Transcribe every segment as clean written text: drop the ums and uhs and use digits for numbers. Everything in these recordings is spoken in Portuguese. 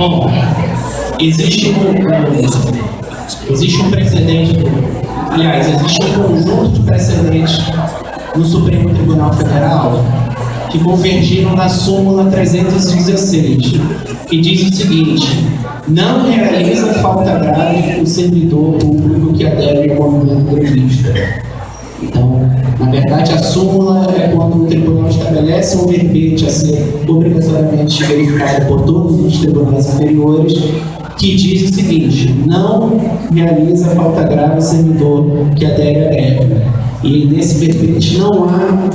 Bom, existe um precedente, aliás, existe um conjunto de precedentes no Supremo Tribunal Federal que convergiram na súmula 316, que diz o seguinte: não realiza falta grave o servidor público que adere ao movimento grevista. Então, na verdade, a súmula é quando o tribunal estabelece um verbete a ser obrigatoriamente verificado por todos os tribunais inferiores, que diz o seguinte: não realiza falta grave o servidor que adere à greve. E nesse verbete não há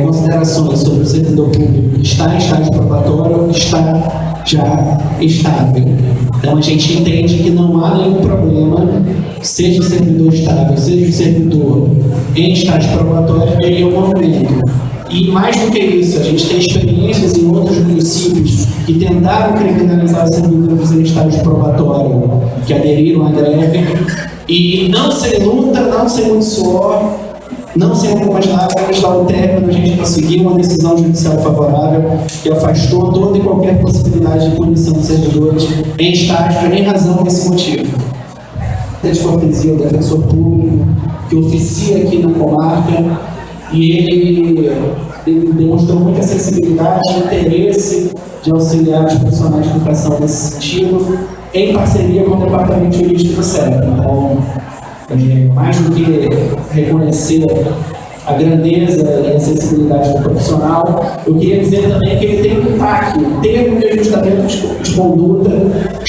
considerações sobre o servidor público que está em estágio probatório ou que está já estável. Então a gente entende que não há nenhum problema, seja o servidor estável, seja o servidor em estágio probatório, em um momento. E mais do que isso, a gente tem experiências em outros municípios que tentaram criminalizar os servidores em estágio probatório, que aderiram à greve, e não sem luta, não sem muito suor, não sem algumas lágrimas, lá ao término a gente conseguiu uma decisão judicial favorável que afastou toda e qualquer possibilidade de punição dos servidores em estágio em razão desse motivo. De cortesia ao defensor público que oficia aqui na comarca, e ele demonstrou muita sensibilidade e interesse de auxiliar os profissionais de educação nesse sentido, em parceria com o Departamento Jurídico do CEP. Então, mais do que reconhecer a grandeza e a sensibilidade do profissional, eu queria dizer também que ele tem um TAC, um termo de ajustamento de conduta,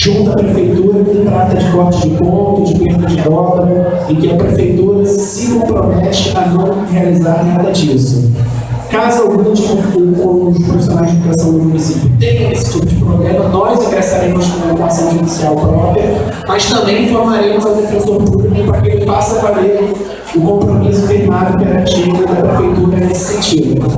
junto à prefeitura, que trata de corte de ponto, de perda de dobra, em que a prefeitura se compromete a não realizar nada disso. Caso algum os profissionais de educação do município tenham esse tipo de problema, nós ingressaremos com uma ação judicial própria, mas também informaremos ao defensor público para que ele faça valer o compromisso firmado perante da prefeitura nesse sentido.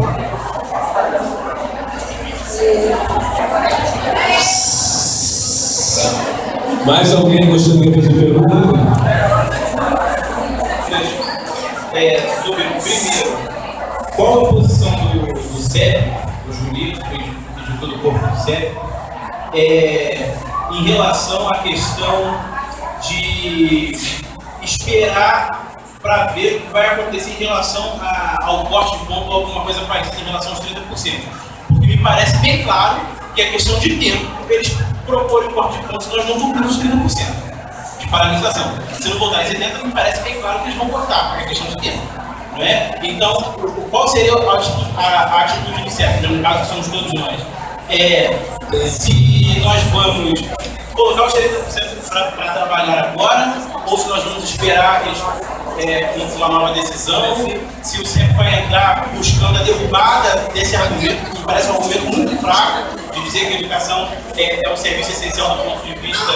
Mais alguém gostaria de fazer pergunta? Sobre o primeiro, qual a posição do CEP, do jurídico e de todo o corpo do CEP, em relação à questão de esperar para ver o que vai acontecer em relação ao corte de ponto ou alguma coisa parecida em relação aos 30%? Porque me parece bem claro que é questão de tempo eles proporem o corte de ponto se nós não cumprimos os 30% de paralisação. Se não voltar em 70%, me parece bem claro que eles vão cortar, porque é questão de tempo. Não é? Então, qual seria a atitude do CEP, no caso que somos todos nós? Se nós vamos colocar os 30% para trabalhar agora, ou se nós vamos esperar eles uma nova decisão, se o CEP vai entrar buscando a derrubada desse argumento, que me parece um argumento muito fraco, de dizer que a educação é um serviço essencial do ponto de vista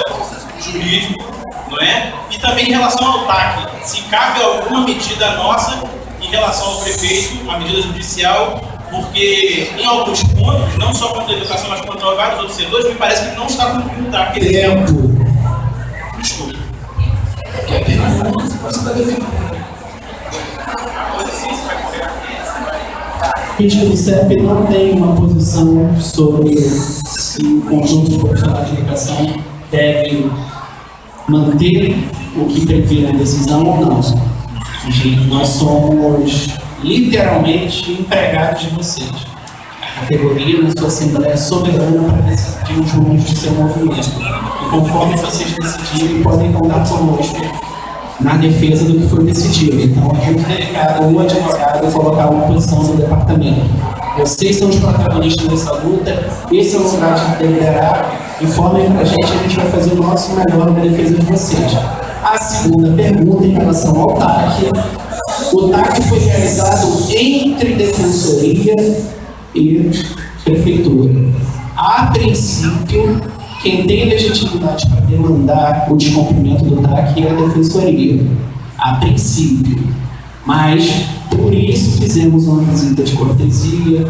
jurídico, não é? E também em relação ao TAC, se cabe alguma medida nossa em relação ao prefeito, uma medida judicial, porque em alguns pontos, não só contra a educação, mas contra vários outros setores, me parece que ele não está cumprindo o TAC. Tempo. Desculpa. O crítico do CEP não tem uma posição sobre se o conjunto de profissionais de educação deve manter o que prevê na decisão ou não. Nós somos literalmente empregados de vocês. A categoria na sua assembleia é soberana para decidir os rumos do seu movimento. E conforme vocês decidirem, podem contar conosco na defesa do que foi decidido. Então é muito delicado o advogado colocar uma posição no departamento. Vocês são os protagonistas dessa luta, esse é o lugar de deliberar, informem para a gente vai fazer o nosso melhor na defesa de vocês. A segunda pergunta em relação ao TAC. O TAC foi realizado entre Defensoria e Prefeitura. A princípio, quem tem legitimidade para demandar o descumprimento do TAC é a Defensoria. A princípio. Mas, por isso, fizemos uma visita de cortesia,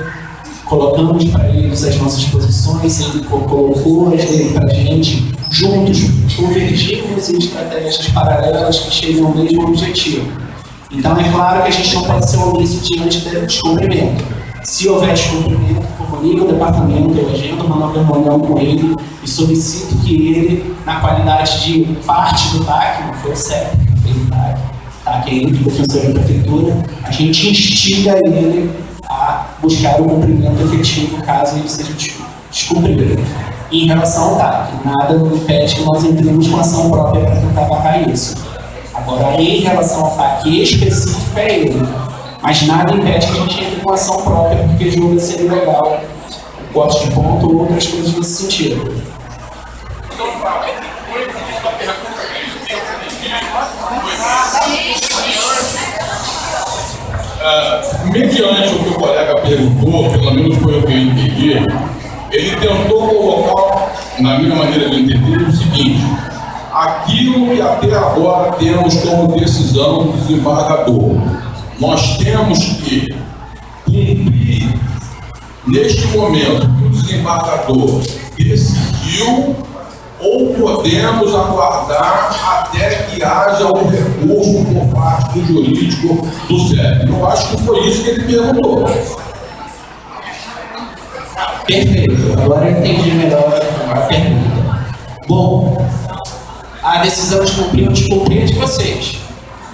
colocamos para eles as nossas posições, ele colocou as dele para a gente, juntos convergimos em estratégias paralelas que chegam ao mesmo objetivo. Então é claro que a gente não pode ser omisso diante do descumprimento. Se houver descumprimento por comunico ao departamento, eu agendo uma nova reunião com ele e solicito que ele, na qualidade de parte do TAC, não foi o CEP que fez o TAC, TAC é ele, defensor da prefeitura, a gente instiga ele a buscar o cumprimento efetivo caso ele seja descumprido. Em relação ao TAC, nada impede que nós entremos com ação própria para tentar barrar isso. Agora, em relação ao TAC específico, é ele. Mas nada impede que a gente entre com ação própria, porque julga ser ilegal, corte de ponto ou outras coisas nesse sentido. Mediante o que o colega perguntou, pelo menos foi o que eu entendi, ele tentou colocar, na minha maneira de entender, o seguinte: aquilo que até agora temos como decisão do desembargador, nós temos que cumprir neste momento que o desembargador decidiu, ou podemos aguardar até que haja um recurso por parte do jurídico do CEP. Eu acho que foi isso que ele perguntou. Perfeito, agora eu entendi melhor a pergunta. Bom, a decisão de cumprir ou descumprir é de vocês.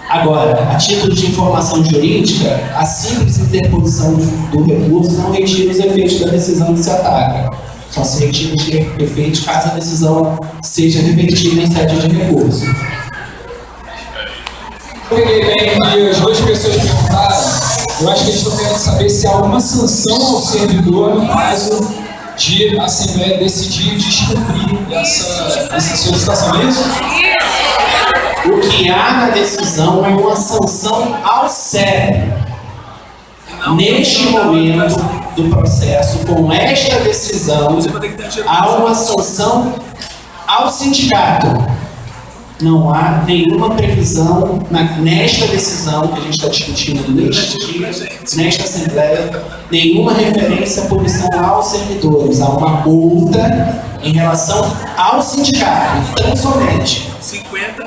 Agora, a título de informação jurídica, a simples interposição do recurso não retira os efeitos da decisão que se ataca. Só se retira os efeitos caso a decisão seja revertida em sede de recurso. Eu peguei bem que as duas pessoas perguntaram, eu acho que eles estão querendo saber se há alguma sanção ao servidor no caso de a Assembleia decidir descumprir essa solicitação, é isso? O que há na decisão é uma sanção ao CEP. Neste momento do processo, com esta decisão, há uma sanção ao sindicato. Não há nenhuma previsão nesta decisão que a gente está discutindo neste dia, nesta Assembleia, nenhuma referência à punição aos servidores. Há uma multa em relação ao sindicato, tão somente. 50